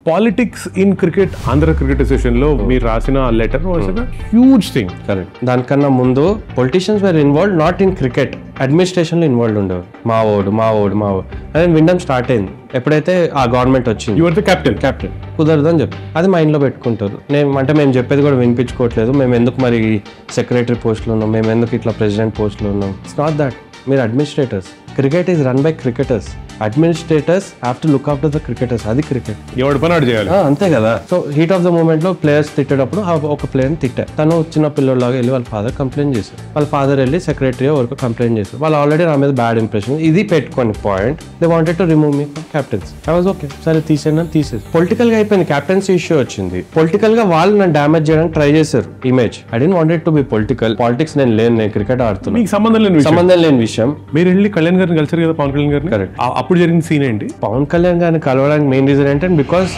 Politics in cricket Andhra cricket association లో మీరు రాసిన letter was huge thing. Correct. దానికన్నా ముందు politicians were involved not in cricket, administration లో ఇన్వాల్వ్ ఉండేవారు. మా ఓడు అదే వినడం స్టార్ట్ అయింది ఎప్పుడైతే ఆ గవర్నమెంట్ వచ్చింది. యువర్ ద కెప్టెన్ కుదరదు అని చెప్పి అది మైండ్ లో పెట్టుకుంటారు. మేము చెప్పేది కూడా వినిపించుకోవట్లేదు, మేము ఎందుకు మరి సెక్రటరీ పోస్ట్లో ఉన్నాం, మేము ఎందుకు ఇట్లా ప్రెసిడెంట్ పోస్ట్లో ఉన్నాం. It's not that. మీరు administrators. Cricket is run by cricketers. Administrators have to look after the cricketers. అది క్రికెట్. ఎవడు పని ఆడు చేయాలి. అంతే కదా. So heat of the moment లో ప్లేయర్స్ తిట్టేటప్పుడు ఒక ప్లేయర్ని తిట్టారు. తను చిన్న పిల్లలాగా వెళ్ళి వాళ్ళ ఫాదర్ కంప్లైంట్ చేశారు. వాళ్ళ ఫాదర్ వెళ్ళి సెక్రటరీ వరకు కంప్లైంట్ చేశారు. వాళ్ళు ఆల్రెడీ నా మీద బ్యాడ్ ఇంప్రెషన్ ఇది పెట్టుకోని point. They wanted to remove me from captaincy. I was okay, సరే తీసేసి పొలిటికల్ గా అయిపోయింది. కెప్టెన్సీ ఇష్యూ వచ్చింది. పొలిటికల్ గా వాళ్ళు నన్ను డ్యామేజ్ చేయడానికి ట్రై చేశారు. Image I don't wanted to be political. Politics నేను క్రికెట్ ఆడుతున్నాను. మీకు సంబంధం లేని విషయం. మీరు వెళ్ళి కళ్యాణ్ గారిని కలిసారు కదా, పవన్ కళ్యాణ్ గారిని. కరెక్ట్. అప్పుడు జరిగిన సీన్ ఏంటి? పవన్ కళ్యాణ్ గారిని కలవడానికి మెయిన్ రీజన్ ఏంటంటే బికాస్